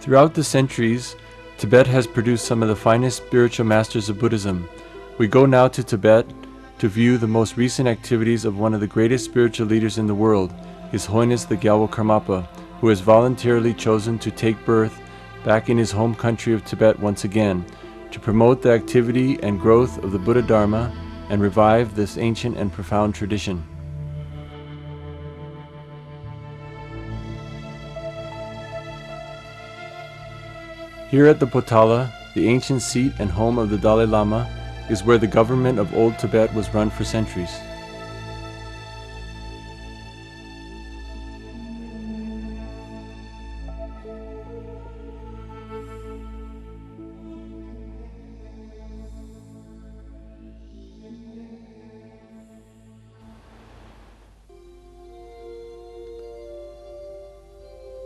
Throughout the centuries, Tibet has produced some of the finest spiritual masters of Buddhism. We go now to Tibet to view the most recent activities of one of the greatest spiritual leaders in the world, His Holiness the Gyalwa Karmapa, who has voluntarily chosen to take birth back in his home country of Tibet once again, to promote the activity and growth of the Buddha Dharma and revive this ancient and profound tradition. Here at the Potala, the ancient seat and home of the Dalai Lama, is where the government of Old Tibet was run for centuries.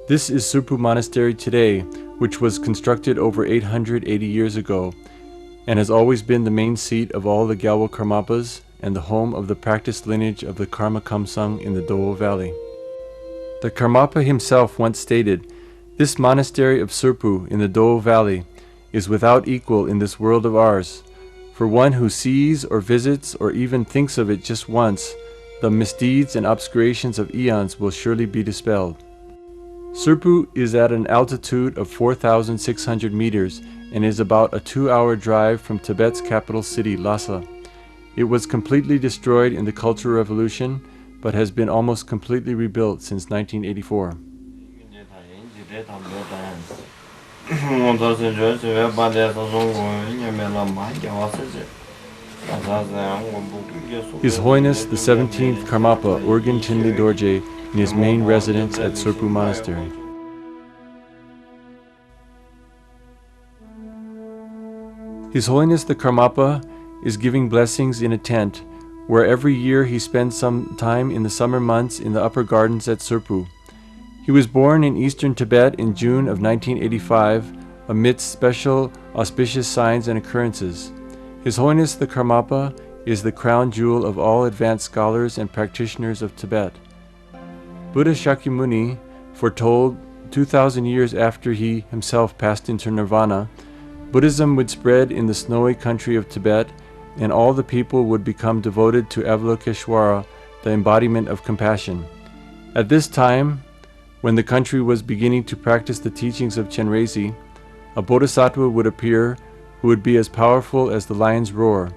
This is Surpu Monastery today, which was constructed over 880 years ago, and has always been the main seat of all the Gyalwa Karmapas and the home of the practiced lineage of the Karma Kamsang in the Dowo Valley. The Karmapa himself once stated, "This monastery of Surpu in the Dowo Valley is without equal in this world of ours. For one who sees or visits or even thinks of it just once, the misdeeds and obscurations of eons will surely be dispelled." Surpu is at an altitude of 4,600 meters and is about a 2-hour drive from Tibet's capital city, Lhasa. It was completely destroyed in the Cultural Revolution, but has been almost completely rebuilt since 1984. His Holiness the 17th Karmapa Urgyen Chinli Dorje in his main residence at Surpu Monastery. His Holiness the Karmapa is giving blessings in a tent, where every year he spends some time in the summer months in the upper gardens at Surpu. He was born in eastern Tibet in June of 1985, amidst special auspicious signs and occurrences. His Holiness the Karmapa is the crown jewel of all advanced scholars and practitioners of Tibet. Buddha Shakyamuni foretold 2,000 years after he himself passed into nirvana, Buddhism would spread in the snowy country of Tibet, and all the people would become devoted to Avalokiteshvara, the embodiment of compassion. At this time, when the country was beginning to practice the teachings of Chenrezig, a bodhisattva would appear who would be as powerful as the lion's roar,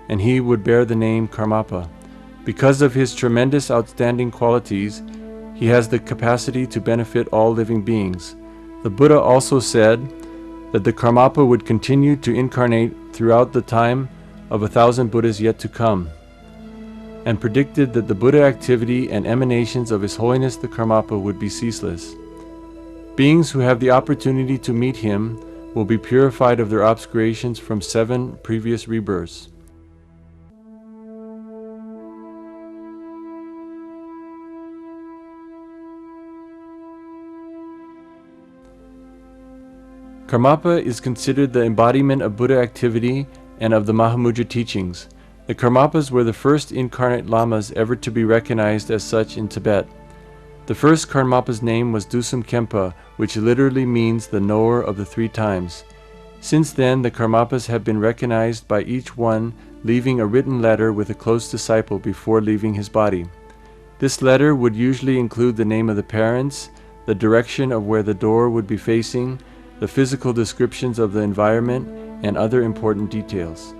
and he would bear the name Karmapa. Because of his tremendous outstanding qualities, he has the capacity to benefit all living beings. The Buddha also said that the Karmapa would continue to incarnate throughout the time of 1,000 Buddhas yet to come, and predicted that the Buddha activity and emanations of His Holiness the Karmapa would be ceaseless. Beings who have the opportunity to meet him will be purified of their obscurations from 7 previous rebirths. Karmapa is considered the embodiment of Buddha activity and of the Mahamudra teachings. The Karmapas were the first incarnate lamas ever to be recognized as such in Tibet. The first Karmapa's name was Dusum Khenpa, which literally means the knower of the 3 times. Since then, the Karmapas have been recognized by each one leaving a written letter with a close disciple before leaving his body. This letter would usually include the name of the parents, the direction of where the door would be facing, the physical descriptions of the environment, and other important details.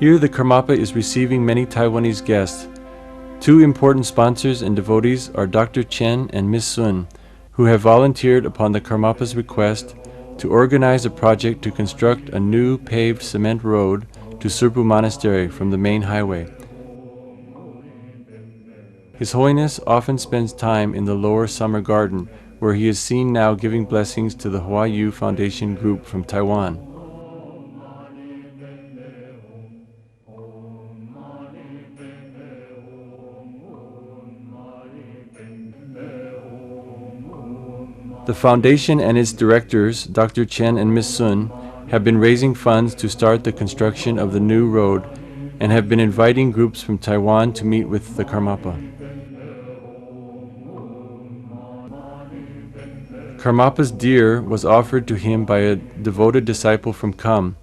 Here the Karmapa is receiving many Taiwanese guests. 2 important sponsors and devotees are Dr. Chen and Miss Sun, who have volunteered upon the Karmapa's request to organize a project to construct a new paved cement road to Serpu Monastery from the main highway. His Holiness often spends time in the lower summer garden, where he is seen now giving blessings to the Hua Yu Foundation group from Taiwan. The foundation and its directors, Dr. Chen and Miss Sun, have been raising funds to start the construction of the new road and have been inviting groups from Taiwan to meet with the Karmapa. Karmapa's deer was offered to him by a devoted disciple from Kham.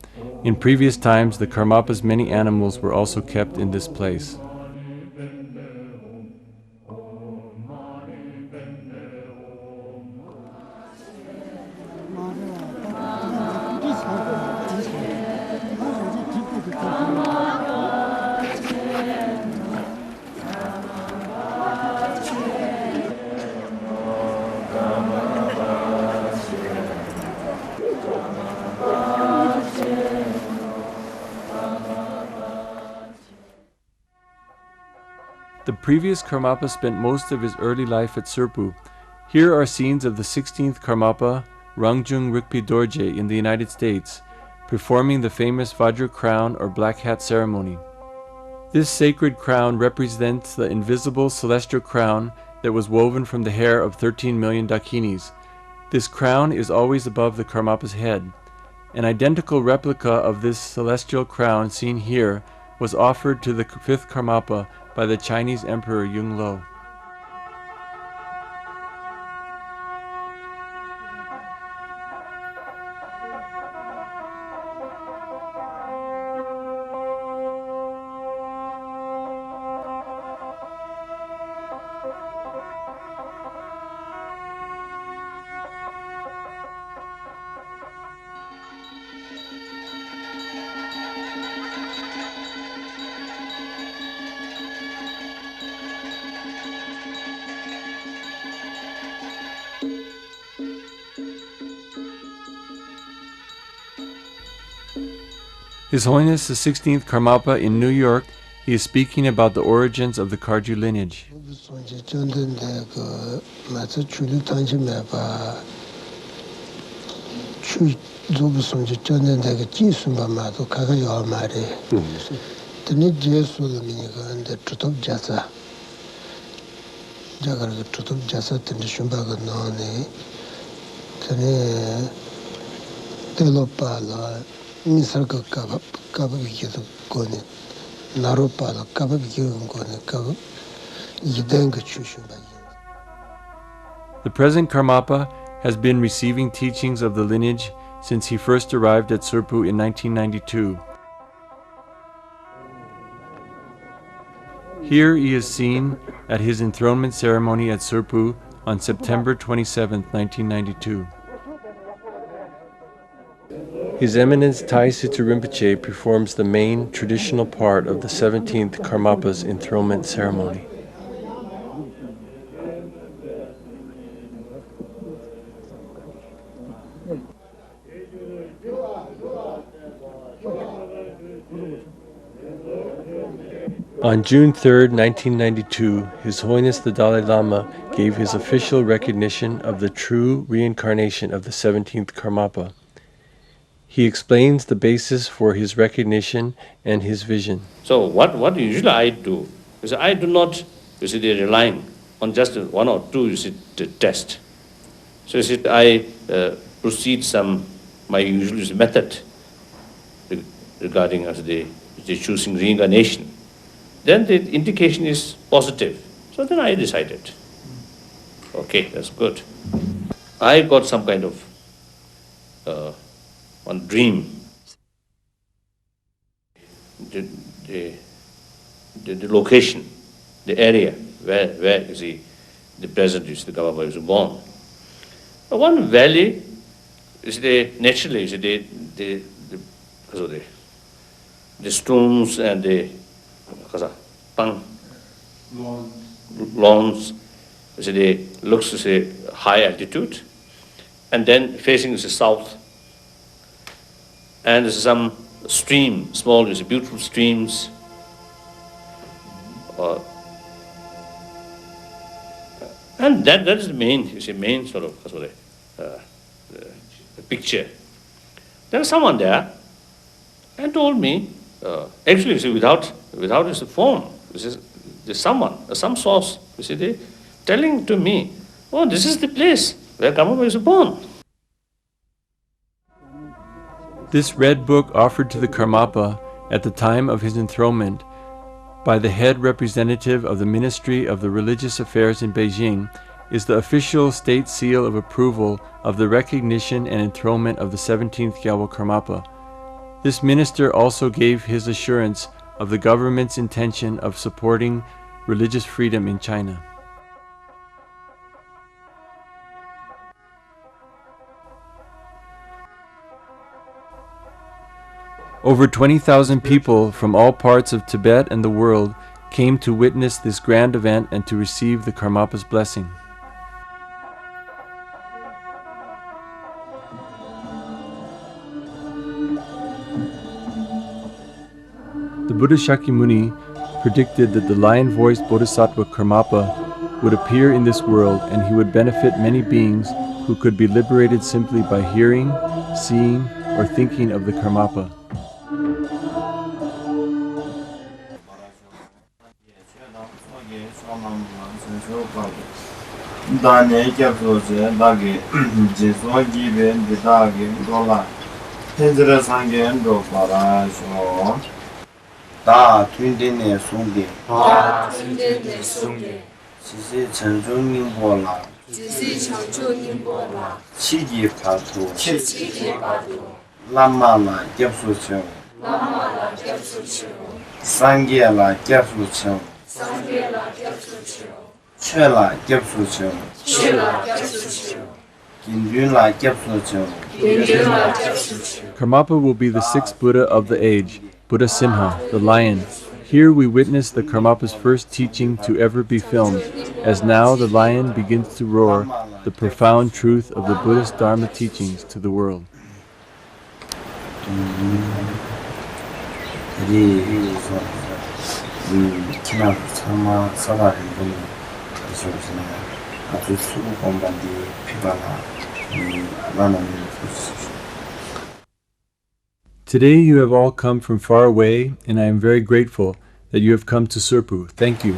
In previous times, the Karmapa's many animals were also kept in this place. The previous Karmapa spent most of his early life at Serpu. Here are scenes of the 16th Karmapa, Rangjung Rigpa Dorje in the United States, performing the famous Vajra crown or black hat ceremony. This sacred crown represents the invisible celestial crown that was woven from the hair of 13 million Dakinis. This crown is always above the Karmapa's head. An identical replica of this celestial crown seen here was offered to the 5th Karmapa by the Chinese Emperor Yongle. His Holiness the 16th Karmapa in New York, he is speaking about the origins of the Kharju lineage. 나로빠도 까박 기운 거네 까박 이된 거 주셔봐. The present Karmapa has been receiving teachings of the lineage since he first arrived at Serpu in 1992. Here he is seen at his enthronement ceremony at Serpu on September 27, 1992. His Eminence Tai Situ Rinpoche performs the main traditional part of the 17th Karmapa's enthronement ceremony. On June 3, 1992, His Holiness the Dalai Lama gave his official recognition of the true reincarnation of the 17th Karmapa. He explains the basis for his recognition and his vision. So what usually I do is I do not relying on just one or two test. So I proceed my usual method regarding the choosing reincarnation. Then the indication is positive. So then I decided, okay, that's good. I got some kind of one dream. The location, the area where you see the present the Karmapa is born. One valley is naturally the stones and the lawns looks high altitude, and then facing the south, and there's some stream, small, beautiful streams. And that is the main sort of picture. There was someone there and told me, actually, without this form, there's someone, some source, telling to me, oh, this is the place where Karmapa is born. This red book offered to the Karmapa at the time of his enthronement by the head representative of the Ministry of the Religious Affairs in Beijing is the official state seal of approval of the recognition and enthronement of the 17th Gyalwa Karmapa. This minister also gave his assurance of the government's intention of supporting religious freedom in China. Over 20,000 people from all parts of Tibet and the world came to witness this grand event and to receive the Karmapa's blessing. The Buddha Shakyamuni predicted that the lion-voiced Bodhisattva Karmapa would appear in this world and he would benefit many beings who could be liberated simply by hearing, seeing, or thinking of the Karmapa. 다 튼데네 송게 지시 천중님보라 치기파도 라마라 겹소청 상게라 겹소청 최라 겹소청 긴륜라 겹소청. Karmapa will be the sixth Buddha of the age, Buddha Simha, the lion. Here we witness the Karmapa's first teaching to ever be filmed, as now the lion begins to roar the profound truth of the Buddhist Dharma teachings to the world. Today you have all come from far away, and I am very grateful that you have come to Serpu. Thank you.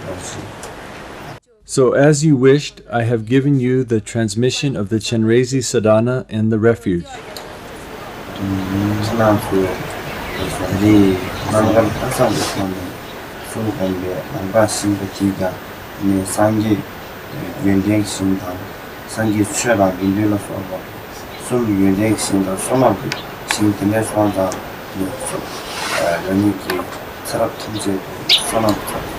없이. So as you wished, I have given you the transmission of the Chenrezi Sadhana and the refuge. 지난주 우리 남간 항상 못하는 수공배 남간 신부기가 네 상기 연대신당 상기 최강 인류로서 좀 연대신당 소나부 신근의 소한다 연예기 철학 통제 소나부터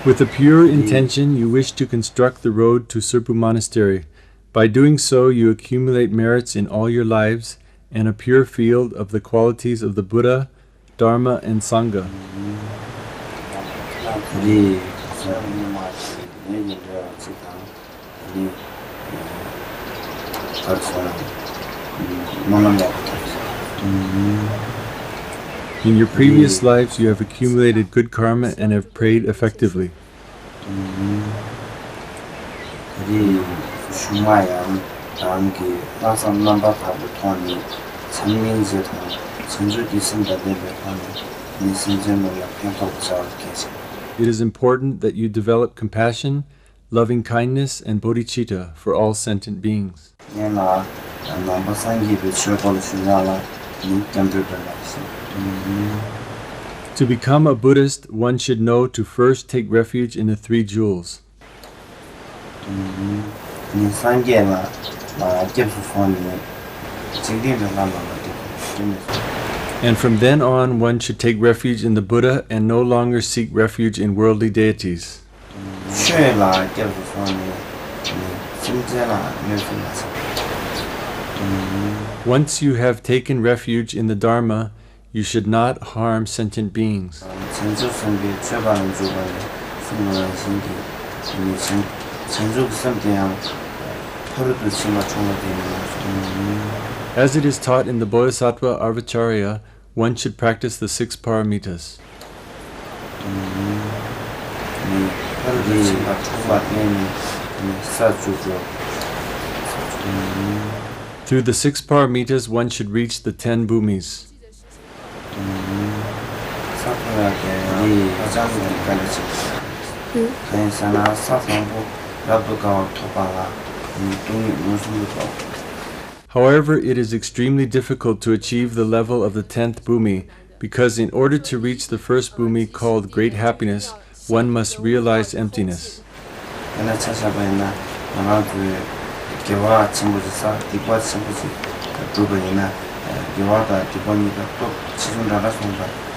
With a pure intention, you wish to construct the road to Serpu Monastery. By doing so, you accumulate merits in all your lives and a pure field of the qualities of the Buddha, Dharma, and Sangha. 우리 In your previous lives, you have accumulated good karma and have prayed effectively. 우리 슈마양 다음기 나선 남바타부 토니 천민지도 전주기 선배들을 하는 미신전을 평가부자 계시. It is important that you develop compassion, loving kindness, and bodhicitta for all sentient beings. 얘나 남바상기를 쉬어볼 수 있나라 육견들을 To become a Buddhist, one should know to first take refuge in the three jewels. 니 상계나 ገብ수fon이 지금의 And from then on, one should take refuge in the Buddha and no longer seek refuge in worldly deities. 최라 ገብ수fon이 심제나 묘수나서 Once you have taken refuge in the Dharma, you should not harm sentient beings. 전주 선비 최반은 주반에 숨는 신기 전주 선비양 하루도 심화 총무되는 As it is taught in the Bodhisattva Arvacharya, one should practice the six paramitas. 하루도 심화 총무되는 사주죠. Through the six paramitas, one should reach the 10 bhumis. 사토야게 가장을 가르치. 괜찮아 사상부 라부가 토바라 동이 무슨부터. However, it is extremely difficult to achieve the level of the 10th bhumi because in order to reach the first bhumi called great happiness, one must realize emptiness. 내가 찾아봐야나 나라도 개와 친구들사 디과 친구들 두번이나 개와가 디번이가 또 지금 나라선가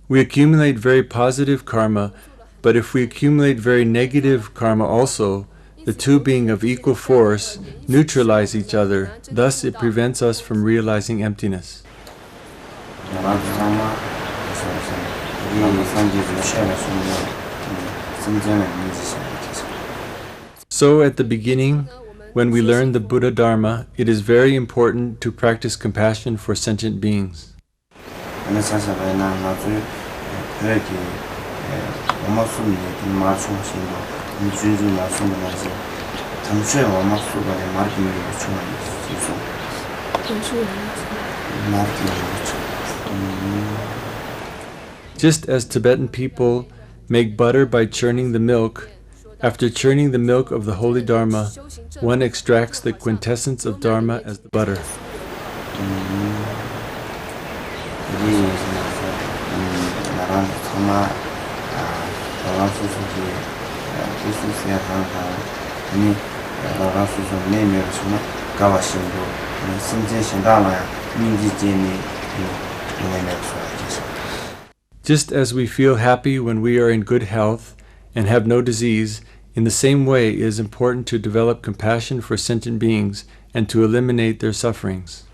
We accumulate very positive karma, but if we accumulate very negative karma also, the two being of equal force neutralize each other, thus it prevents us from realizing emptiness. So at the beginning, when we learn the Buddha Dharma, it is very important to practice compassion for sentient beings. Just as Tibetan people make butter by churning the milk, after churning the milk of the holy Dharma, one extracts the quintessence of Dharma as the butter. Just as we feel happy when we are in good health and have no disease, in the same way it is important to develop compassion for sentient beings and to eliminate their sufferings.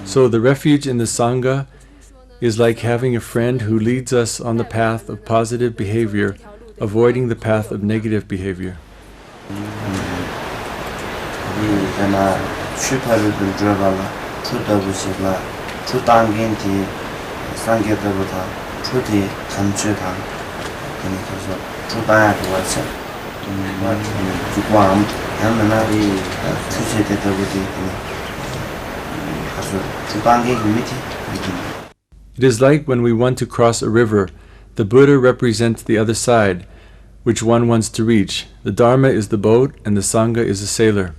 So the refuge in the Sangha is like having a friend who leads us on the path of positive behavior, avoiding the path of negative behavior. 주광 양면하리 투세되다 보니 가서 주방의 밑에 It is like when we want to cross a river. The Buddha represents the other side, which one wants to reach. The Dharma is the boat, and the Sangha is a sailor.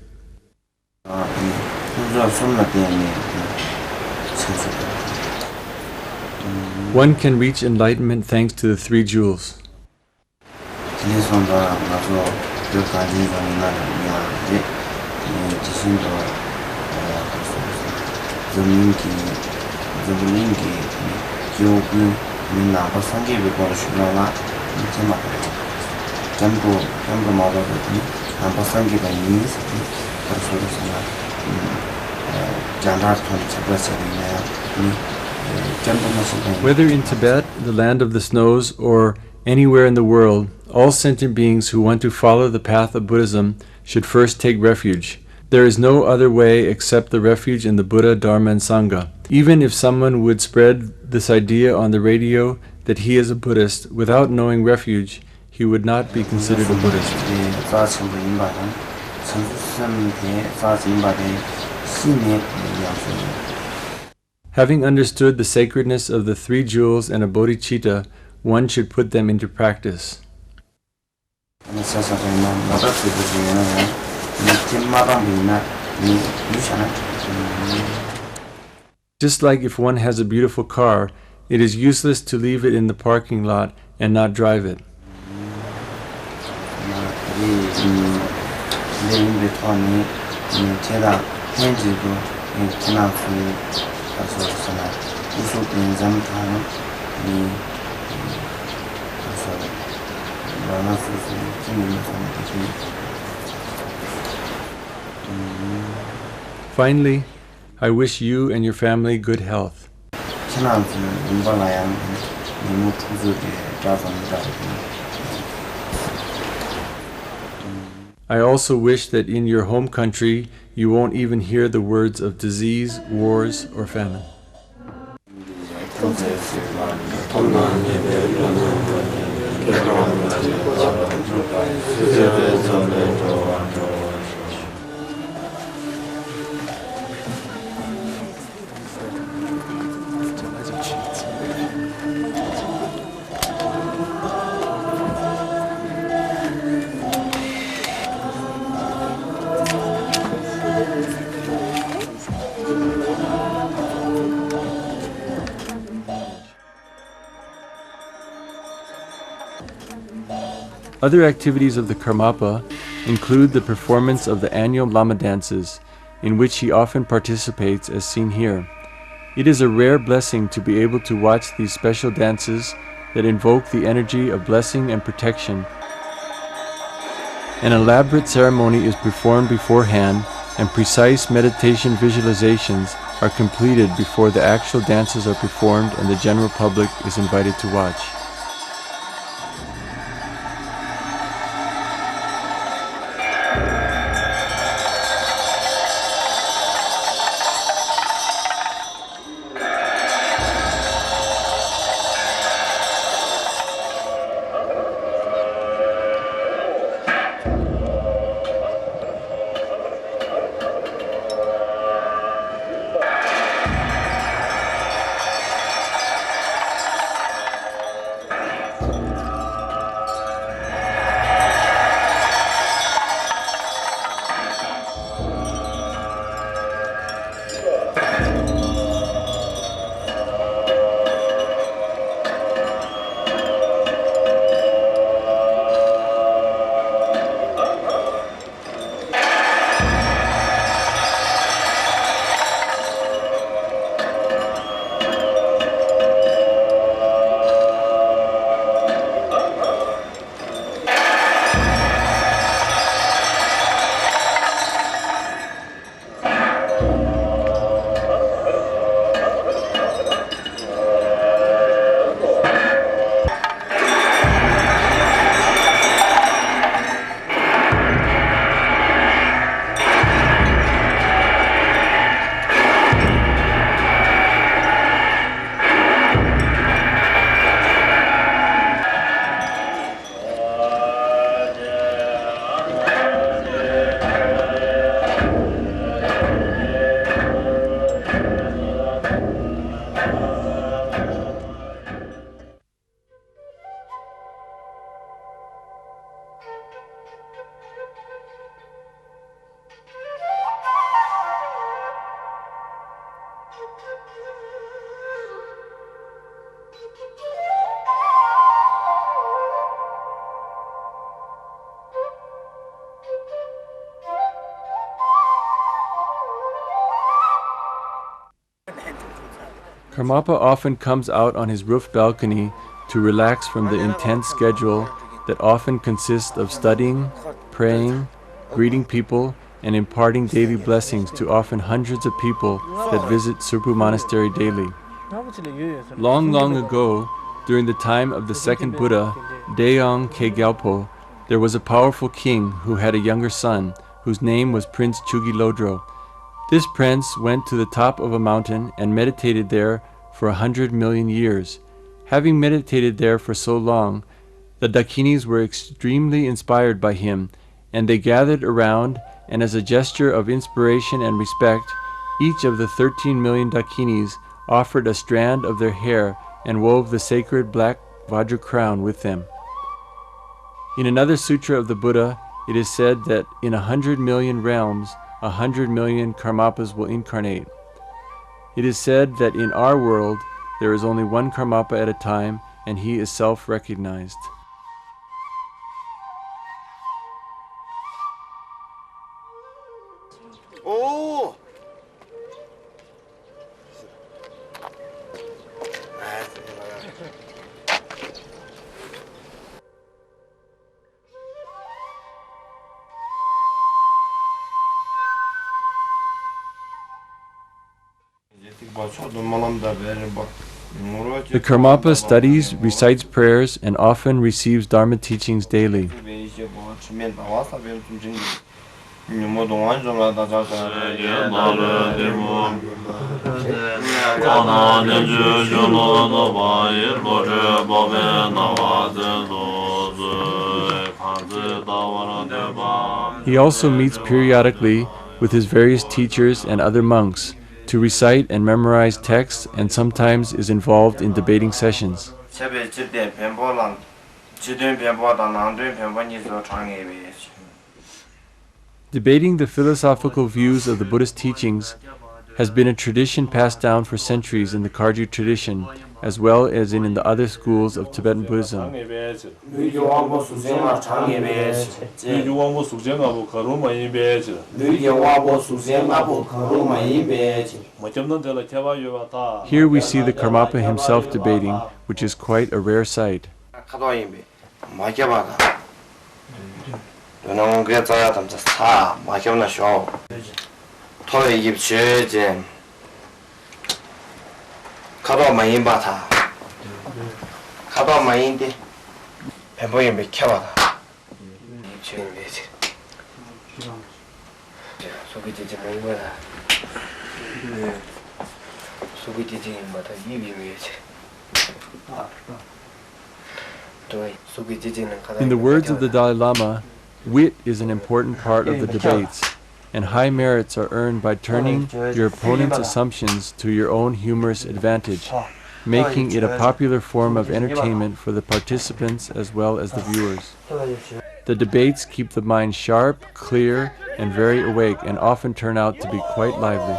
One can reach enlightenment thanks to the three jewels. Whether in Tibet, the land of the snows, or anywhere in the world, all sentient beings who want to follow the path of Buddhism should first take refuge. There is no other way except the refuge in the Buddha, Dharma, and Sangha. Even if someone would spread this idea on the radio that he is a Buddhist, without knowing refuge, he would not be considered a Buddhist. Having understood the sacredness of the three jewels and a bodhicitta, one should put them into practice. Just like if one has a beautiful car, it is useless to leave it in the parking lot and not drive it. Finally, I wish you and your family good health. I also wish that in your home country you won't even hear the words of disease, wars, or famine. Other activities of the Karmapa include the performance of the annual Lama dances, in which he often participates as seen here. It is a rare blessing to be able to watch these special dances that invoke the energy of blessing and protection. An elaborate ceremony is performed beforehand, and precise meditation visualizations are completed before the actual dances are performed and the general public is invited to watch. Karmapa often comes out on his roof balcony to relax from the intense schedule that often consists of studying, praying, greeting people, and imparting daily blessings to often hundreds of people that visit Surpu Monastery daily. Long, long ago, during the time of the second Buddha, Daeong Ke Gyalpo, there was a powerful king who had a younger son, whose name was Prince Chugilodro. This prince went to the top of a mountain and meditated there for 100 million years. Having meditated there for so long, the Dakinis were extremely inspired by him, and they gathered around, and as a gesture of inspiration and respect, each of the 13 million Dakinis offered a strand of their hair and wove the sacred black Vajra crown with them. In another sutra of the Buddha, it is said that in 100 million realms, 100 million Karmapas will incarnate. It is said that in our world, there is only one Karmapa at a time, and he is self-recognized. 오! The Karmapa studies, recites prayers, and often receives Dharma teachings daily. He also meets periodically with his various teachers and other monks to recite and memorize texts, and sometimes is involved in debating sessions. Debating the philosophical views of the Buddhist teachings has been a tradition passed down for centuries in the Kagyu tradition, as well as in the other schools of Tibetan Buddhism. Here we see the Karmapa himself debating, which is quite a rare sight. In the words of the Dalai Lama, wit is an important part of the debates, and high merits are earned by turning your opponent's assumptions to your own humorous advantage, making it a popular form of entertainment for the participants as well as the viewers. The debates keep the mind sharp, clear, and very awake, and often turn out to be quite lively.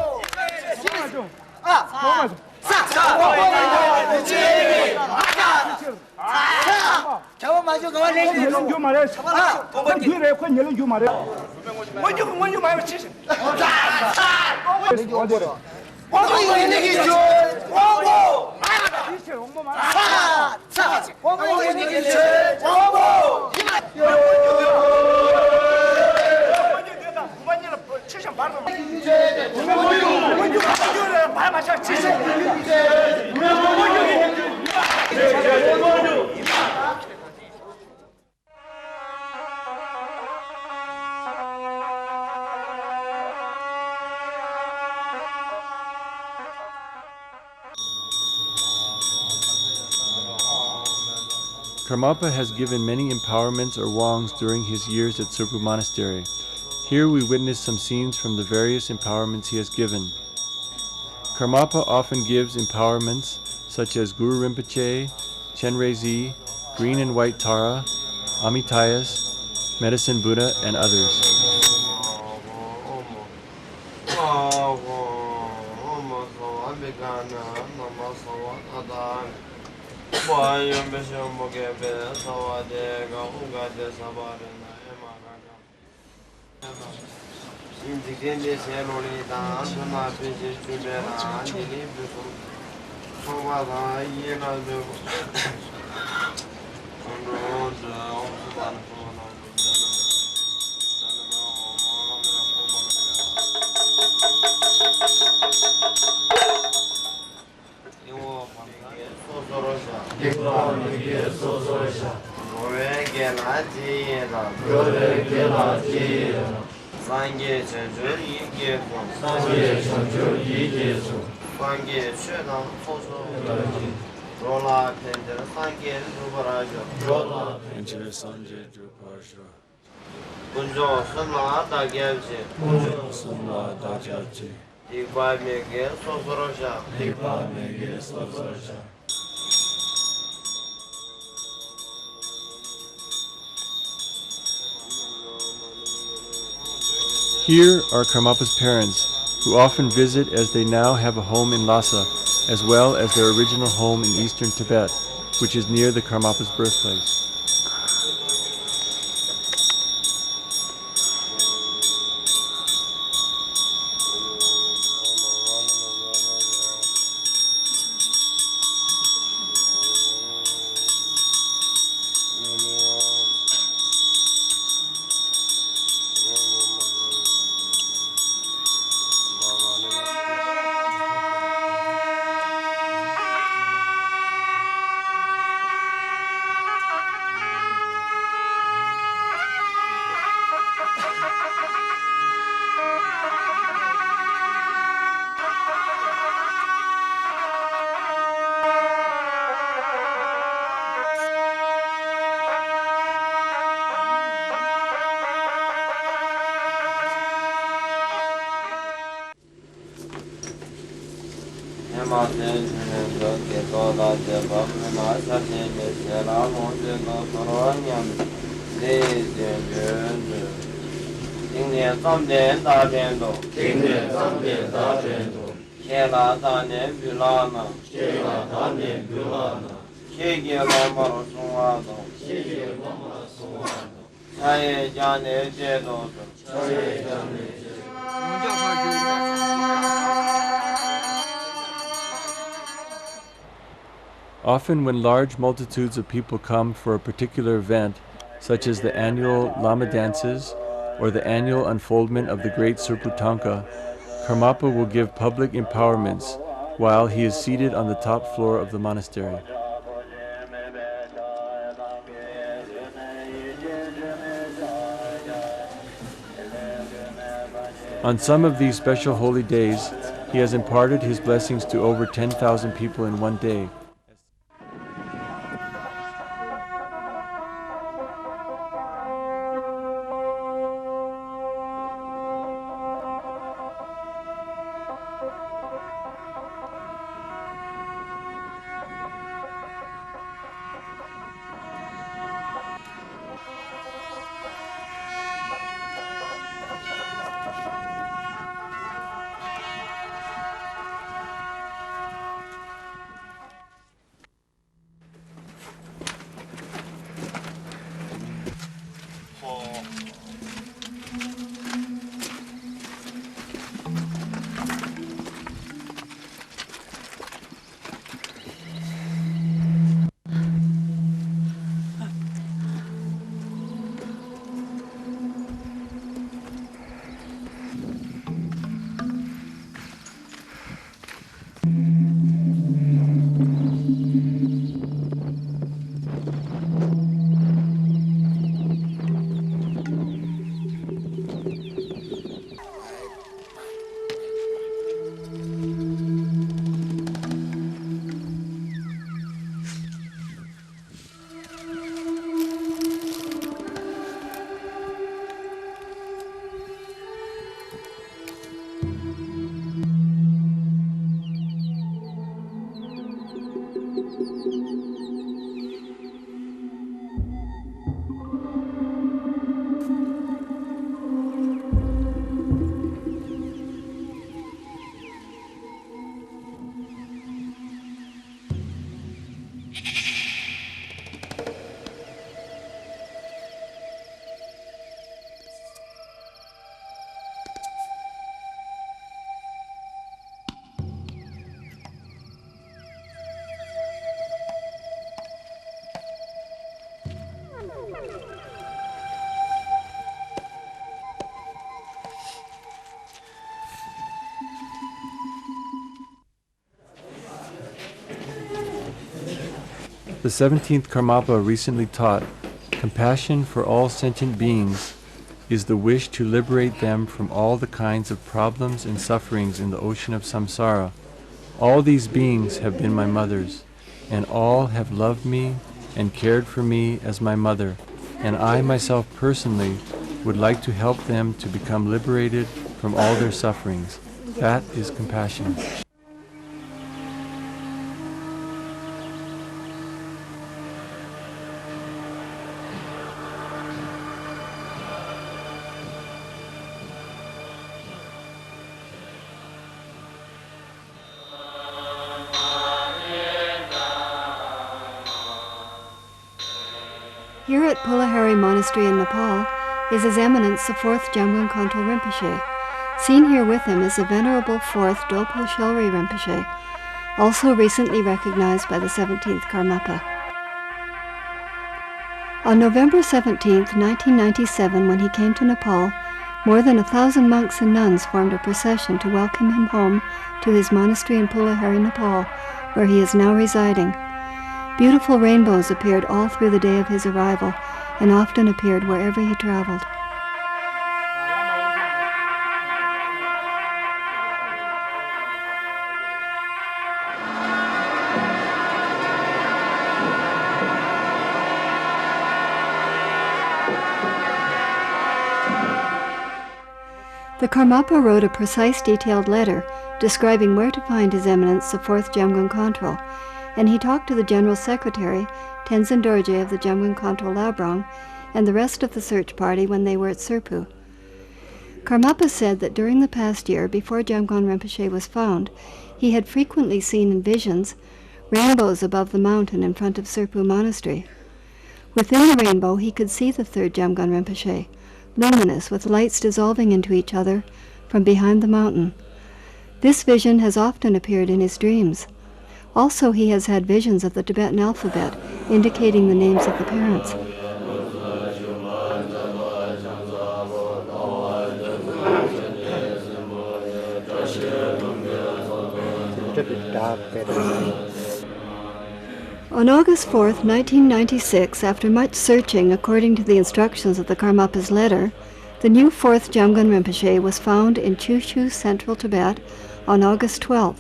Karmapa has given many empowerments or wangs during his years at Surpu Monastery. Here we witness some scenes from the various empowerments he has given. Karmapa often gives empowerments such as Guru Rinpoche, Chenrezig, Green and White Tara, Amitayas, Medicine Buddha, and others. Here are Karmapa's parents, who often visit as they now have a home in Lhasa, as well as their original home in eastern Tibet, which is near the Karmapa's birthplace. Often when large multitudes of people come for a particular event, such as the annual Lama dances or the annual unfoldment of the Great Surputanka, Karmapa will give public empowerments while he is seated on the top floor of the monastery. On some of these special holy days, he has imparted his blessings to over 10,000 people in one day. The 17th Karmapa recently taught, compassion for all sentient beings is the wish to liberate them from all the kinds of problems and sufferings in the ocean of samsara. All these beings have been my mothers, and all have loved me and cared for me as my mother, and I myself personally would like to help them to become liberated from all their sufferings. That is compassion. Here at Pulahari Monastery in Nepal is His Eminence the 4th Jamgon Khantrul Rinpoche. Seen here with him is the Venerable 4th Dolpo Shelri Rinpoche, also recently recognized by the 17th Karmapa. On November 17, 1997, when he came to Nepal, more than 1,000 monks and nuns formed a procession to welcome him home to his monastery in Pulahari, Nepal, where he is now residing. Beautiful rainbows appeared all through the day of his arrival, and often appeared wherever he traveled. The Karmapa wrote a precise, detailed letter describing where to find His Eminence the 4th Jamgon Khantrul, and he talked to the General Secretary, Tenzin Dorje of the Jamgon Khantrul Labrong, and the rest of the search party when they were at Serpu. Karmapa said that during the past year, before Jamgon Rinpoche was found, he had frequently seen in visions rainbows above the mountain in front of Serpu Monastery. Within the rainbow he could see the 3rd Jamgon Rinpoche, luminous with lights dissolving into each other from behind the mountain. This vision has often appeared in his dreams. Also, he has had visions of the Tibetan alphabet, indicating the names of the parents. On August 4, 1996, after much searching according to the instructions of the Karmapa's letter, the new 4th Jamgon Rinpoche was found in Chushu, central Tibet, on August 12th.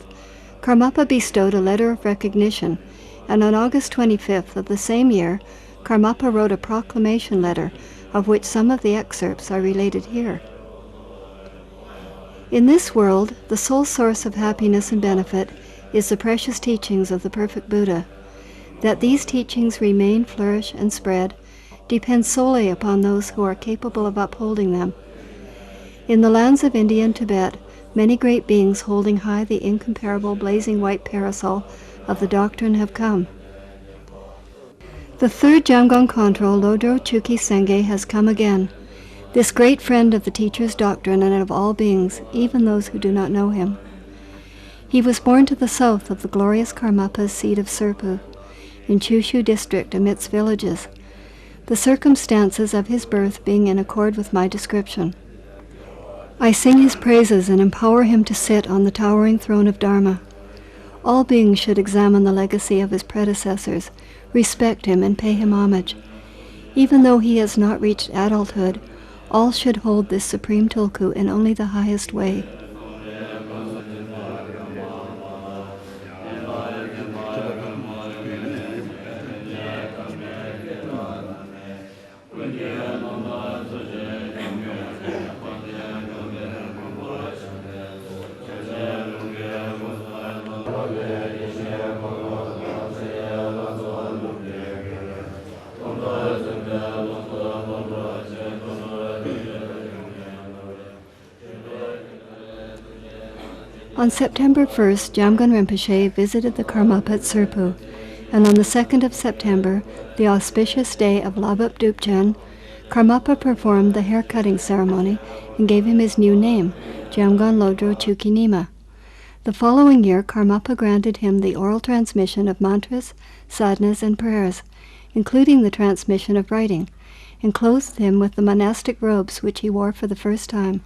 Karmapa bestowed a letter of recognition, and on August 25th of the same year, Karmapa wrote a proclamation letter, of which some of the excerpts are related here. In this world, the sole source of happiness and benefit is the precious teachings of the perfect Buddha. That these teachings remain, flourish, and spread depends solely upon those who are capable of upholding them. In the lands of India and Tibet, many great beings holding high the incomparable blazing white parasol of the doctrine have come. The 3rd Jamgon Khantrul, Lodro Chukyi Sengye, has come again, this great friend of the teacher's doctrine and of all beings, even those who do not know him. He was born to the south of the glorious Karmapa's seat of Serpu, in Chushu district amidst villages, the circumstances of his birth being in accord with my description. I sing his praises and empower him to sit on the towering throne of Dharma. All beings should examine the legacy of his predecessors, respect him, and pay him homage. Even though he has not reached adulthood, all should hold this supreme tulku in only the highest way. On September 1st, Jamgon Rinpoche visited the Karmapa at Serpu, and on the 2nd of September, the auspicious day of Labup Dupchen, Karmapa performed the hair-cutting ceremony and gave him his new name, Jamgon Lodro Chukyi Nyima. The following year, Karmapa granted him the oral transmission of mantras, sadhanas, and prayers, including the transmission of writing, and clothed him with the monastic robes which he wore for the first time.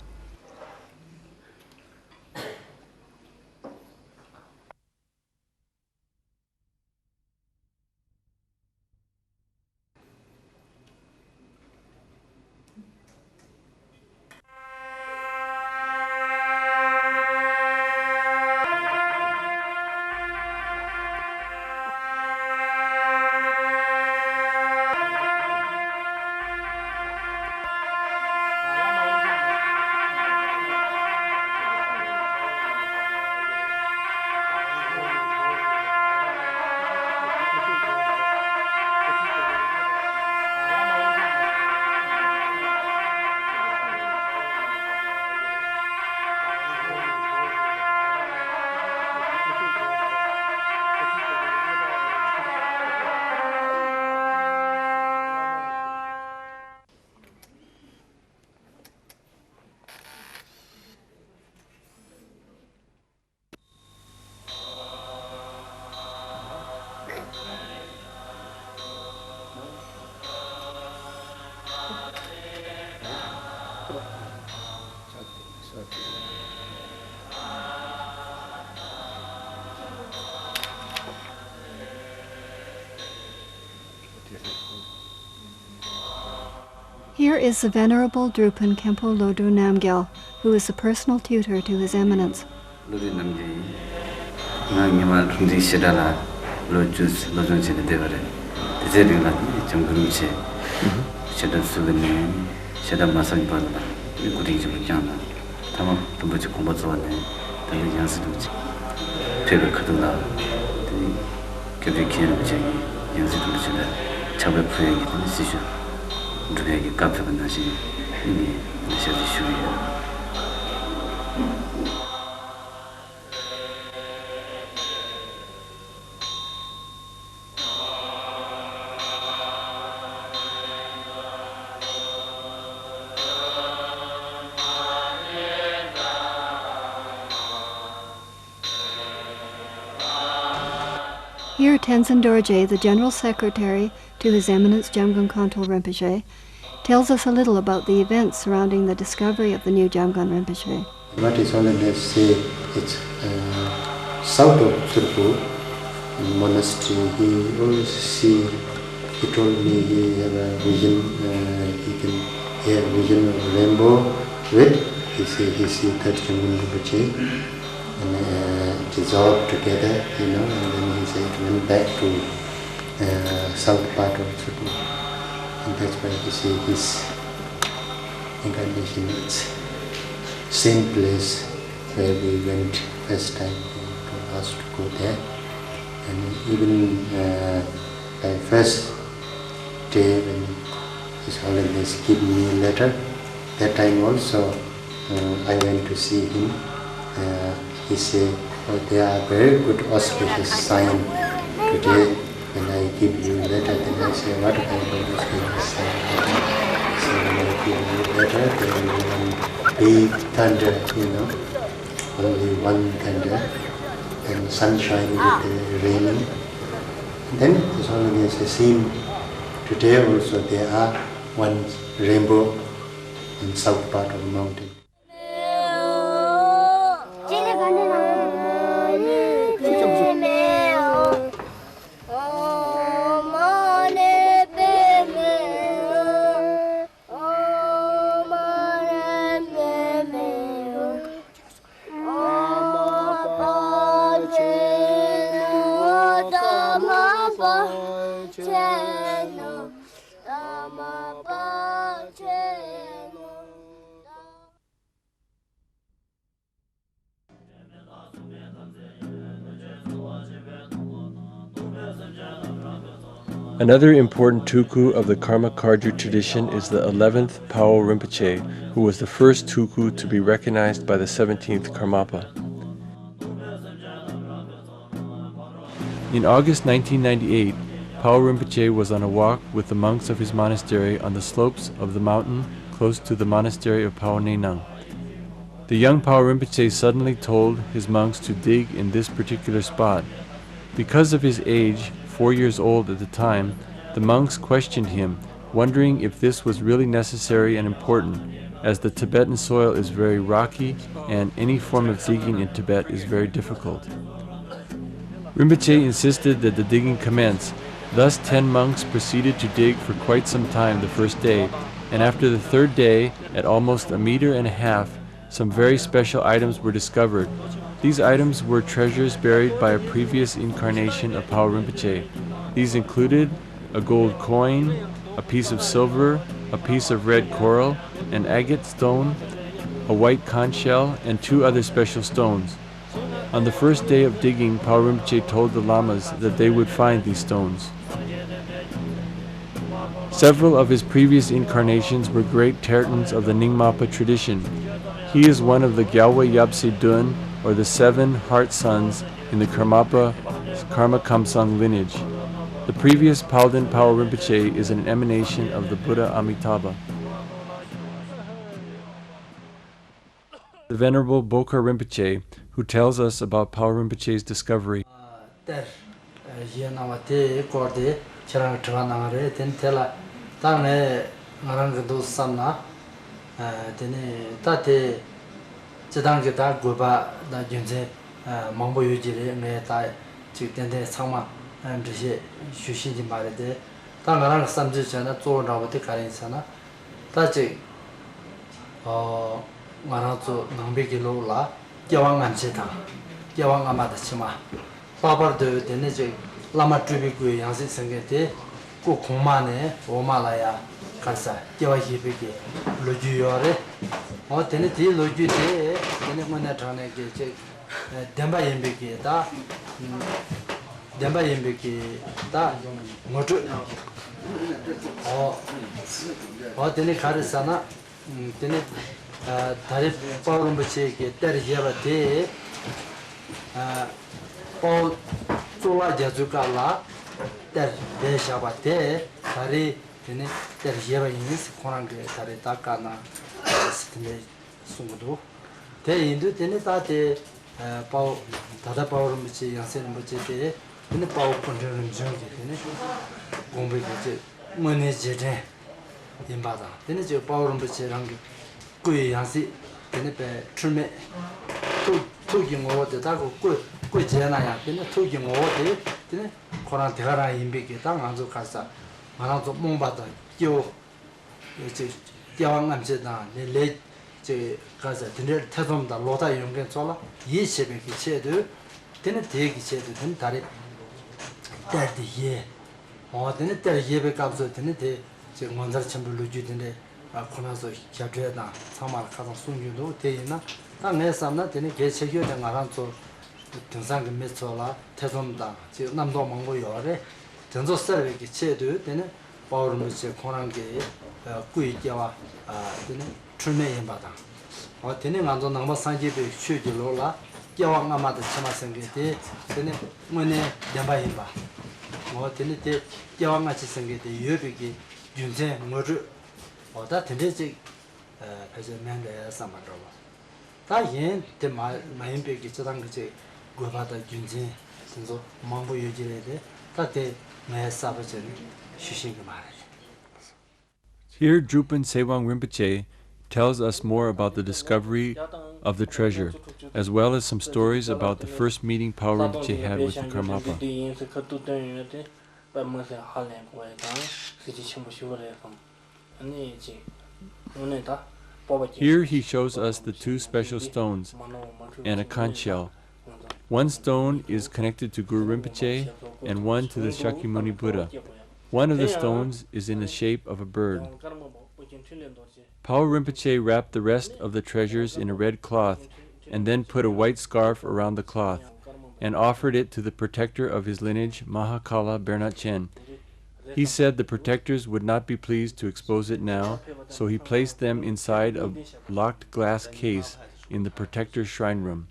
Here is the Venerable Drupal Khenpo Lodro Namgyal, who is a personal tutor to His Eminence. Lodro Namgyal, nangyamal rumdi shedala lojus lojun chene devare. Tezeringa jamgumche shedal sugane shedal masaj bala ikuri jibu jana. Tamam tumbuchi kumbazuane tali yansi tumbuchi pebe kadula tani kebri kiyana bujagi yansi tumbuchi la chabe puyagi tani sishu dhubhagi kapyaga nashi ini nishaji shuya. Here Tenzin Dorje, the General Secretary to His Eminence Jamgon Khantel Rinpoche, tells us a little about the events surrounding the discovery of the new Jamgon Rinpoche. What His Holiness say, it's south of Surpur monastery. He always he told me he have a vision, he can hear vision of rainbow with, he see that Jamgon Rinpoche. And dissolved together, and then he said it went back to south part of Surpur. And that's why he said his incarnation is same place where we went first time. He told us to go there. And even by first day when His Holiness gave me a letter, that time also I went to see him. He said, there are very good auspicious signs today. When I give you a letter, then I say, what kind of auspicious sign? He said, when I give you a letter, there will be one big thunder, only one thunder, and sunshine with the raining. And then His Holiness has seen today also there are one rainbow in south part of the mountain. Another important tuku of the Karma Kardru tradition is the 11th Pao Rinpoche, who was the first tuku to be recognized by the 17th Karmapa. In August 1998, Pao Rinpoche was on a walk with the monks of his monastery on the slopes of the mountain close to the monastery of Pao Nenang. The young Pao Rinpoche suddenly told his monks to dig in this particular spot. Because of his age, 4 years old at the time, the monks questioned him, wondering if this was really necessary and important, as the Tibetan soil is very rocky and any form of digging in Tibet is very difficult. Rinpoche insisted that the digging commence. Thus 10 monks proceeded to dig for quite some time the first day, and after the third day, at almost 1.5 meters, some very special items were discovered. These items were treasures buried by a previous incarnation of Pao Rinpoche. These included a gold coin, a piece of silver, a piece of red coral, an agate stone, a white conch shell, and 2 other special stones. On the first day of digging, Pao Rinpoche told the lamas that they would find these stones. Several of his previous incarnations were great Tertons of the Nyingmapa tradition. He is one of the Gyalwa Yapse Dun, or the 7 heart sons in the Karmapa Karma Kamsang lineage. The previous Palden Pao Rinpoche is an emanation of the Buddha Amitabha. The Venerable Bokar Rinpoche, who tells us about Pao Rinpoche's discovery. 다지 말아서 남백이로라 겨왕암세다 겨왕암마다 치마 바버도 되네지 라마 트비고 양세 생게데 고 공만에 오마라야 가사 겨와히베게 로주요레 되네 디 로주데 되네 뭐나 전에게 제 덴바임베게다 덴바임베게다 모두 되네 가르사나 되네 다리 파우름베게 때리야바데 어 솔라 자주카라 ter deshabate tari tene ter yeba inis korange tari takana stine sumudu te indu tene tate pau tada pau rumchi yansen rumchi te tene pau konjerum jonge tene gombe ge mone jete imbada tene je pau rumchi rang kui yansi tene pe trume tugi mo de ta ko kui jena ya tene tugi mo de tene 코란 대가라 인백이 당 안주 가서 만화도 몽바다 요 이제 대왕암제다 내제 가서 드늘 태dom다 로다 용게 쫄라 이세백이 체도 되는 대기 체도 된 다리 때디에 되는 때 예배 값서 되는 대 먼저 전부로 주던데 코나서 갸드다 사말 가서 숨기도 되이나 당내 삼나 되는 개체교 된 알아서 등산금 메초라 태dom다 지금 남도 먹고 요래 전조 서비스 체도 되는 바우르무스 코란게 꾸이게와 되는 출매인 바다 되는 안도 남바 산지베 쉬기로라 겨왕 아마도 참아생게데 되는 뭐네 양바인 바 되는 때 겨왕 같이 생게데 여비기 윤세 뭐르 어다 되는지 그래서 맨데 삼아도 다인 때 마인베기 저당 그제 고바다 균제 선조 망보 유지래데 다때 매사버전 쉬신가 말해. Here Drupal Sewang Rinpoche tells us more about the discovery of the treasure, as well as some stories about the first meeting Paul Rinpoche had with the Karmapa. Here he shows us the two special stones and a conch shell. One stone is connected to Guru Rinpoche and one to the Shakyamuni Buddha. One of the stones is in the shape of a bird. Paul Rinpoche wrapped the rest of the treasures in a red cloth and then put a white scarf around the cloth and offered it to the protector of his lineage, Mahakala Bernat Chen. He said the protectors would not be pleased to expose it now, so he placed them inside a locked glass case in the protector's shrine room.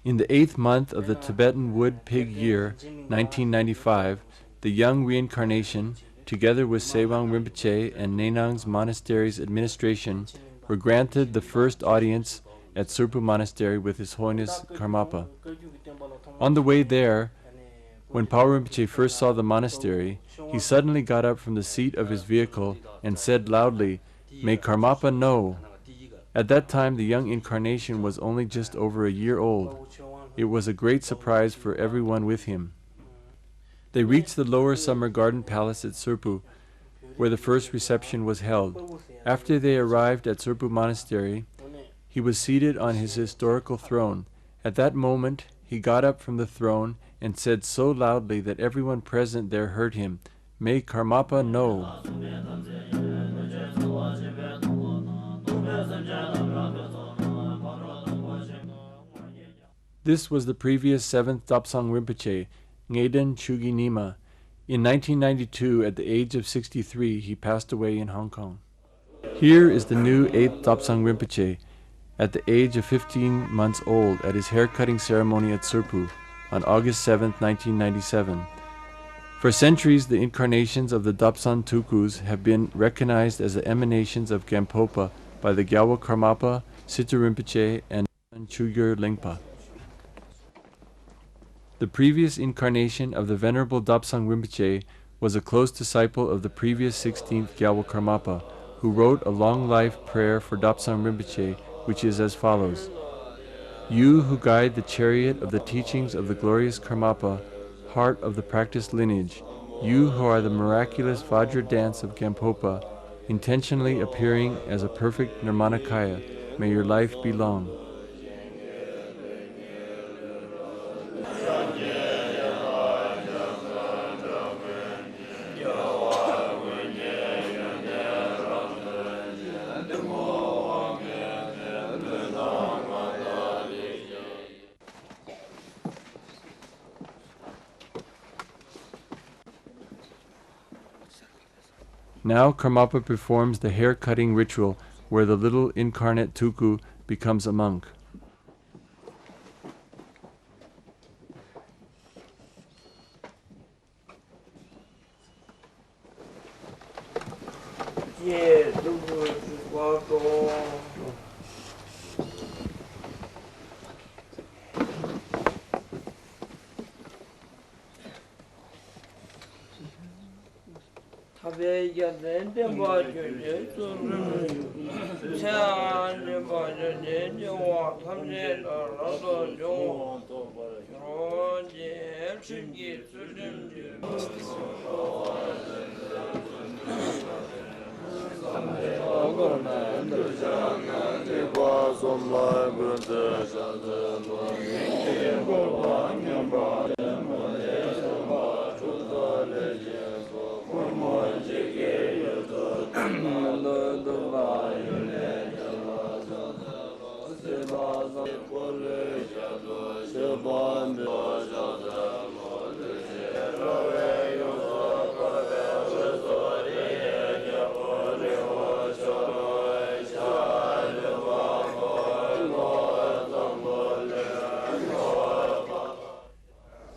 In the 8th month of the Tibetan Wood Pig Year, 1995, the young reincarnation, together with Sewang Rinpoche and Nenang's monastery's administration, were granted the first audience at Surpu Monastery with His Holiness Karmapa. On the way there, when Paul Rinpoche first saw the monastery, he suddenly got up from the seat of his vehicle and said loudly, "May Karmapa know." At that time, the young incarnation was only just over a year old. It was a great surprise for everyone with him. They reached the lower summer garden palace at Surpu, where the first reception was held. After they arrived at Surpu Monastery, he was seated on his historical throne. At that moment, he got up from the throne and said so loudly that everyone present there heard him, "May Karmapa know." This was the previous 7th Dapsang Rinpoche, Ngeden Chugi Nima. In 1992, at the age of 63, he passed away in Hong Kong. Here is the new 8th Dapsang Rinpoche, at the age of 15 months old, at his hair-cutting ceremony at Surpu on August 7, 1997. For centuries, the incarnations of the Dapsan Tukus have been recognized as the emanations of Gampopa by the Gyalwa Karmapa, Situ Rinpoche, and Chugyur Lingpa. The previous incarnation of the Venerable Dapsang Rinpoche was a close disciple of the previous 16th Gyalwa Karmapa, who wrote a long life prayer for Dapsang Rinpoche, which is as follows: "You who guide the chariot of the teachings of the glorious Karmapa, heart of the practiced lineage, you who are the miraculous Vajra dance of Gampopa, intentionally appearing as a perfect Nirmanakaya, may your life be long. Now Karmapa performs the hair-cutting ritual where the little incarnate Tuku becomes a monk.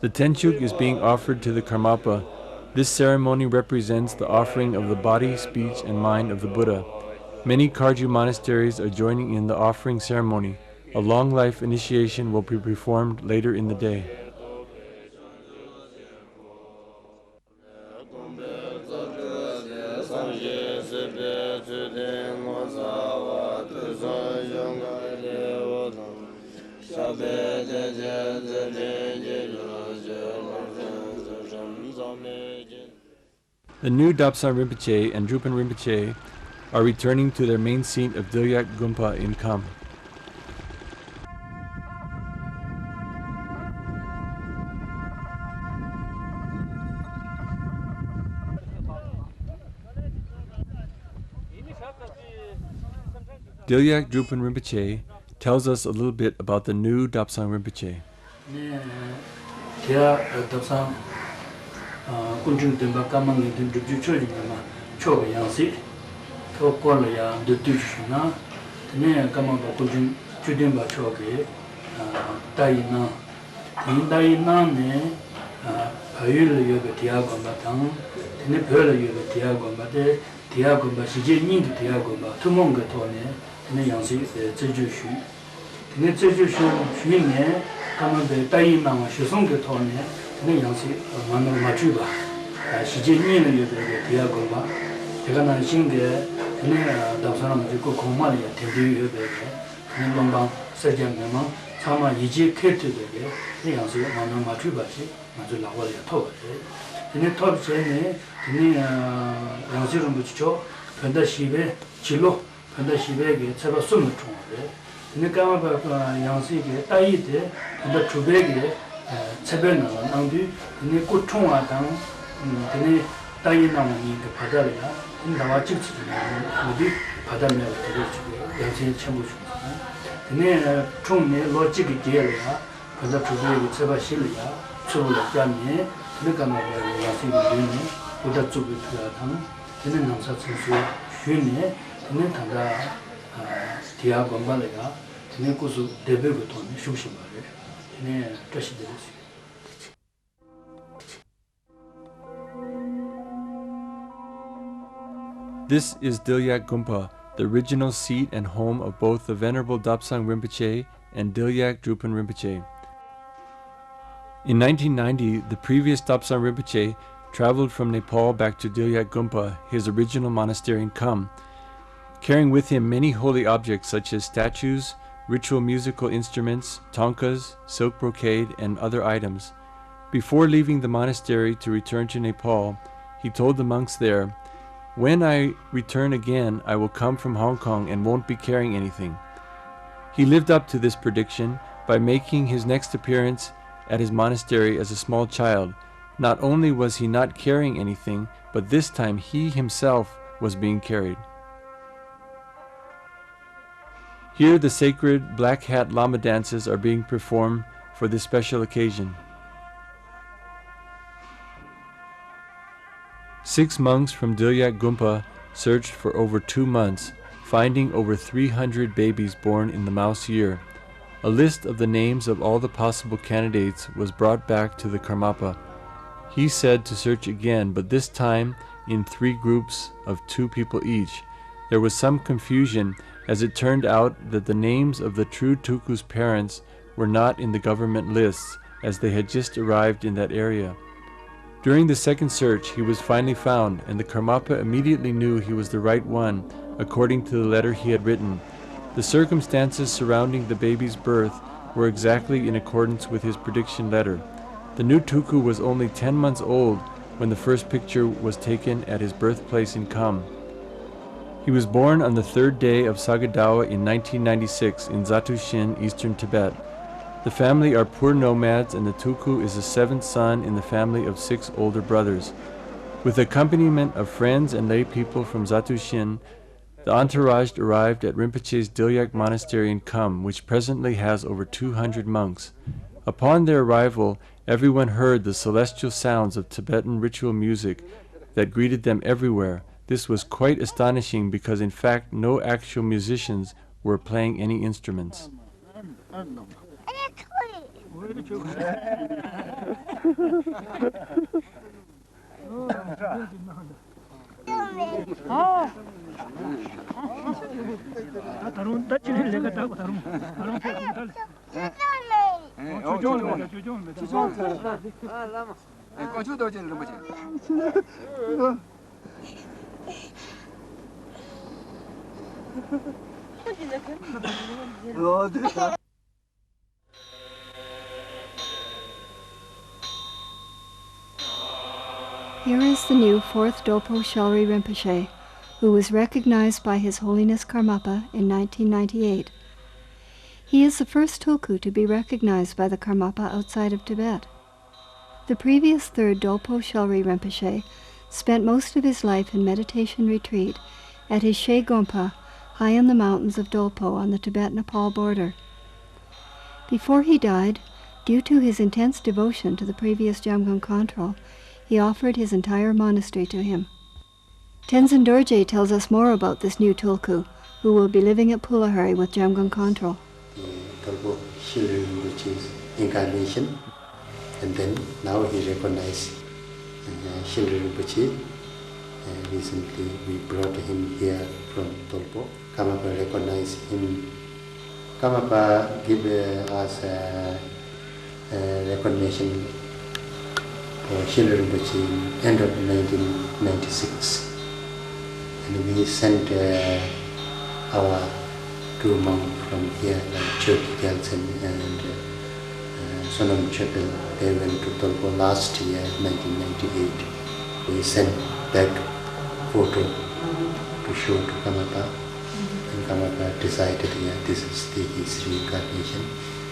The Tenchuk is being offered to the Karmapa. This ceremony represents the offering of the body, speech, and mind of the Buddha. Many Karju monasteries are joining in the offering ceremony. A long life initiation will be performed later in the day. The new Dapsan Rinpoche and Drupan Rinpoche are returning to their main seat of Dilyak Gumpa in Kham. Dilyak Drupan Rinpoche tells us a little bit about the new Dapsan Rinpoche. Kunjung temba kamang den du choli ma choga yansi ko kola ya de tushna ne kamang ba kunjung chuden ba choge dai na ne ayul yoga tiago ba tang ne pela yoga tiago ba de tiago ba sije ning tiago ba tumong ga to ne yansi zeju shu ne zeju shu ne kamang de dai na ma shusong ga to ne yansi manor machuba 시제니는 요들게 디아고마 제가 난 신게 네 답사람 듣고 고마리 대비 요들게 네 방방 세장에만 참아 이제 캐트되게 네 양수 만나 맞추바시 맞을 나와야 토거든 네 톱전에 네 양수를 붙이죠 근데 시베 진로 근데 시베게 제가 숨을 통하래 네 까마바 양수에게 따이데 근데 주베게 세변은 남비 네 고통하당 근데 따이나무니 그 바다리야 나와 찍지는 어디 바다면 들어주고 양심 참고 싶어 근데 총내 로직이 되어야 바다 주변에 제가 실이야 주로 잡니 그러니까 말이야 양심이 되니 보다 쪽이 들어가당 근데 남사 선수 쉬네 근데 단다 디아 건발이야 근데 고수 대배고 돈이 쉬우신 말이야 근데 다시 들으세요. This is Dilyak Gumpa, the original seat and home of both the Venerable Dapsang Rinpoche and Dilyak Drupan Rinpoche. In 1990, the previous Dapsang Rinpoche traveled from Nepal back to Dilyak Gumpa, his original monastery in Kham, carrying with him many holy objects such as statues, ritual musical instruments, tonkas, silk brocade, and other items. Before leaving the monastery to return to Nepal, he told the monks there, "When I return again, I will come from Hong Kong and won't be carrying anything." He lived up to this prediction by making his next appearance at his monastery as a small child. Not only was he not carrying anything, but this time he himself was being carried. Here the sacred black hat Lama dances are being performed for this special occasion. 6 monks from Dilyak Gumpa searched for over 2 months, finding over 300 babies born in the mouse year. A list of the names of all the possible candidates was brought back to the Karmapa. He said to search again, but this time in 3 groups of 2 people each. There was some confusion, as it turned out that the names of the true Tulku's parents were not in the government lists, as they had just arrived in that area. During the second search, he was finally found, and the Karmapa immediately knew he was the right one, according to the letter he had written. The circumstances surrounding the baby's birth were exactly in accordance with his prediction letter. The new Tulku was only 10 months old when the first picture was taken at his birthplace in Kham. He was born on the 3rd day of Sagadawa in 1996 in Zatushin, eastern Tibet. The family are poor nomads, and the Tulku is the 7th son in the family of 6 older brothers. With accompaniment of friends and lay people from Zatushin, the entourage arrived at Rinpoche's Dilyak Monastery in Kham, which presently has over 200 monks. Upon their arrival, everyone heard the celestial sounds of Tibetan ritual music that greeted them everywhere. This was quite astonishing because in fact no actual musicians were playing any instruments. Here is the new 4th Dopo Shalri Rinpoche, who was recognized by His Holiness Karmapa in 1998. He is the first Tulku to be recognized by the Karmapa outside of Tibet. The previous 3rd Dopo Shalri Rinpoche spent most of his life in meditation retreat at his She Gompa, high in the mountains of Dolpo on the Tibet-Nepal border. Before he died, due to his intense devotion to the previous Jamgon Khantrul, he offered his entire monastery to him. Tenzin Dorje tells us more about this new Tulku, who will be living at Pulahari with Jamgon Khantrul. Dolpo Shalri Rinpoche's incarnation, and then now he recognized Shalri Rinpoche. Recently we brought him here from Dolpo. Karmapa recognized him. Karmapa gave us a recognition for Shalri Rinpoche in end of 1996. And we sent our 2 monks from here, like Choki Gyaltsen and Sonam Chepel. They went to Dolpo last year, 1998. We sent back photo to show to Karmapa, and Karmapa decided, yeah, this is his reincarnation.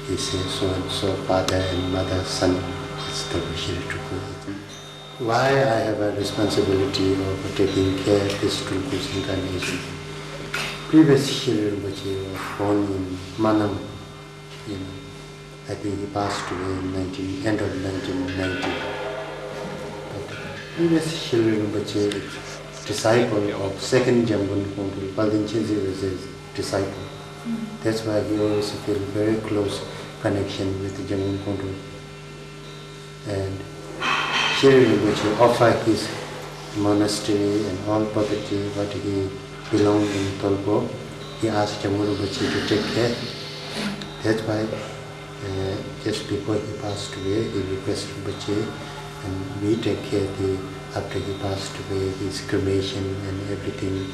He says so and so father and mother, son is Dolpo Shalri Tulku. Why I have a responsibility of taking care of this Tulku's incarnation? Previous Shalri Rinpoche was born in Manam. I think he passed away in end of 1990. But previous Shalri Rinpoche, disciple of 2nd Jamgon Khantrul, Palden Chenze was his disciple. That's why he always feel very close connection with Jamgon Khantrul. And Shalri Rinpoche offered his monastery and all property what he belonged in Dolpo. He asked Jamgon Rinpoche to take care. That's why just before he passed away, he requested Rinpoche, and we take care after he passed away, his cremation and everything.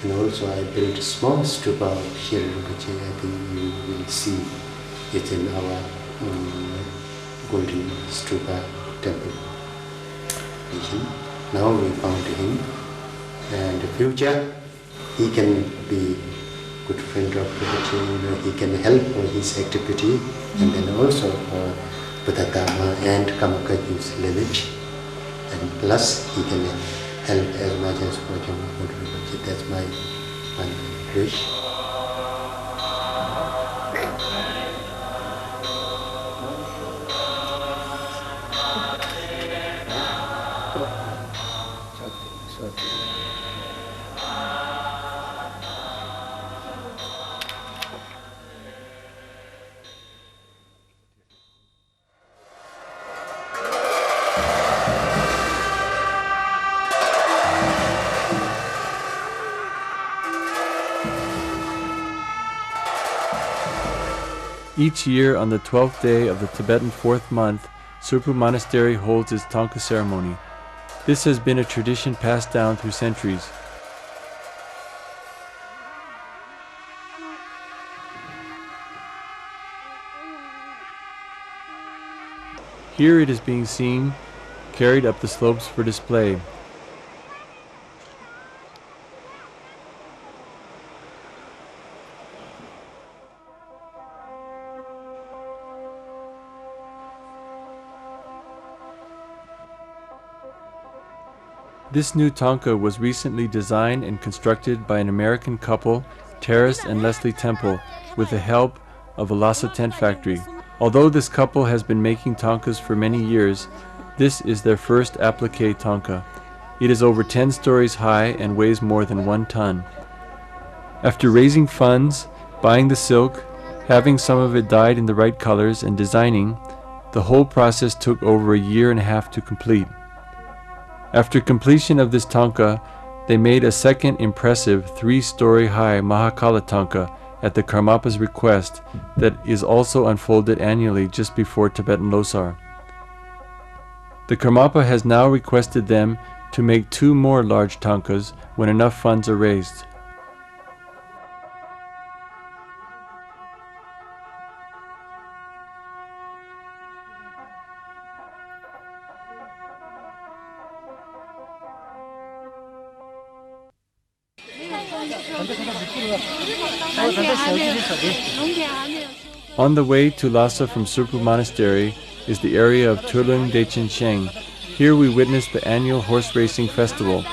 And also I built a small stupa of Shalri Rinpoche. I think you will see it in our golden stupa temple vision. Now we found him, and in the future he can be good friend of Buddha. He can help for his activity, and then also for Buddhagama and Kamakayu's lineage, and plus he can help as much as for Jammu. That's my one wish. Each year on the 12th day of the Tibetan 4th month, Surpu Monastery holds its Thangka ceremony. This has been a tradition passed down through centuries. Here it is being seen, carried up the slopes for display. This new Thangka was recently designed and constructed by an American couple, Terrace and Leslie Temple, with the help of a Lhasa tent factory. Although this couple has been making Thangkas for many years, this is their first applique Thangka. It is over 10 stories high and weighs more than 1 ton. After raising funds, buying the silk, having some of it dyed in the right colors, and designing, the whole process took over a year and a half to complete. After completion of this Thangka, they made a second impressive 3-story high Mahakala Thangka at the Karmapa's request that is also unfolded annually just before Tibetan Losar. The Karmapa has now requested them to make 2 more large Thangkas when enough funds are raised. On the way to Lhasa from Surpu Monastery is the area of Tulung Dechen Sheng. Here we witness the annual horse racing festival.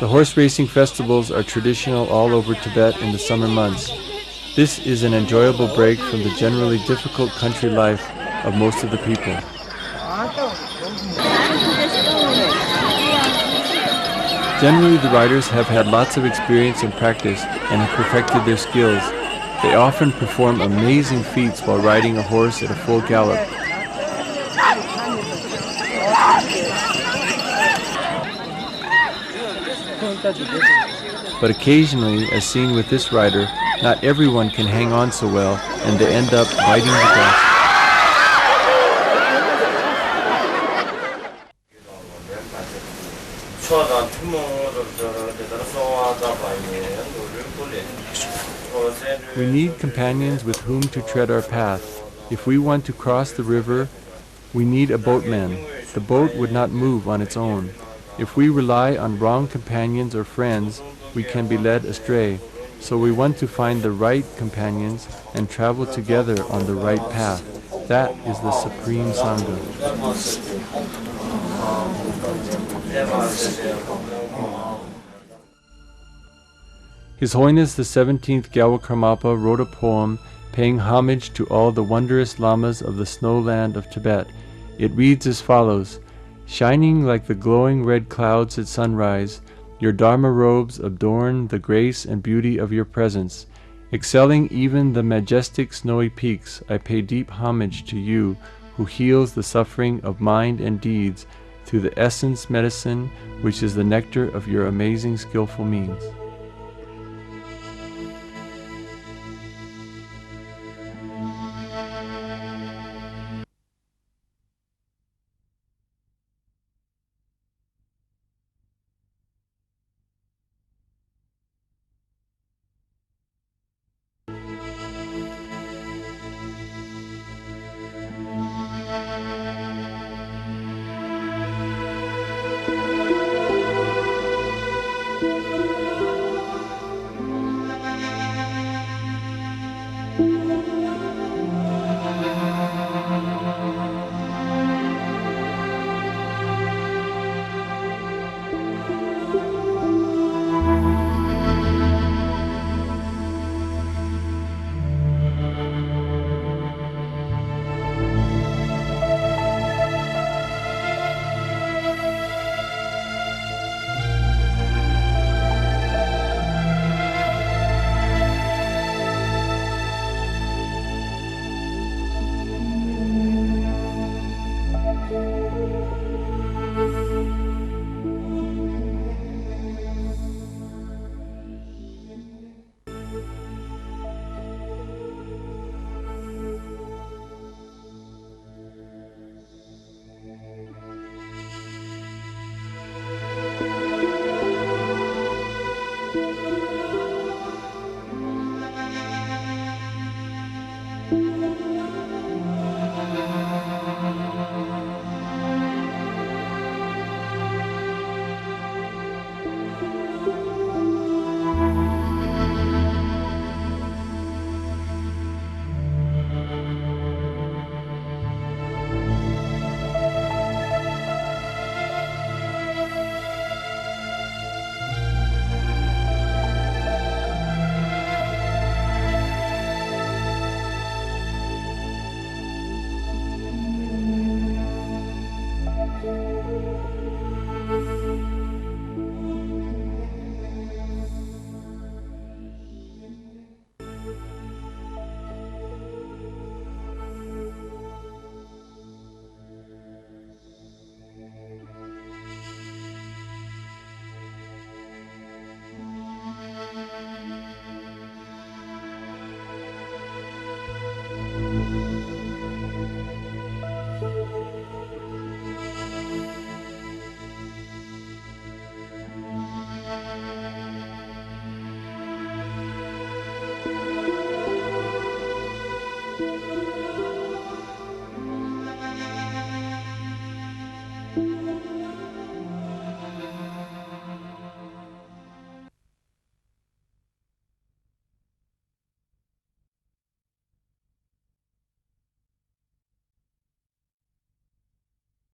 The horse racing festivals are traditional all over Tibet in the summer months. This is an enjoyable break from the generally difficult country life of most of the people. Generally, the riders have had lots of experience and practice and have perfected their skills. They often perform amazing feats while riding a horse at a full gallop. But occasionally, as seen with this rider, not everyone can hang on so well, and they end up biting the grass. We need companions with whom to tread our path. If we want to cross the river, we need a boatman. The boat would not move on its own. If we rely on wrong companions or friends, we can be led astray. So we want to find the right companions and travel together on the right path. That is the Supreme Sangha. His Holiness the 17th Gyalwa Karmapa wrote a poem paying homage to all the wondrous lamas of the snow land of Tibet. It reads as follows: "Shining like the glowing red clouds at sunrise, your Dharma robes adorn the grace and beauty of your presence. Excelling even the majestic snowy peaks, I pay deep homage to you, who heals the suffering of mind and deeds through the essence medicine, which is the nectar of your amazing skillful means."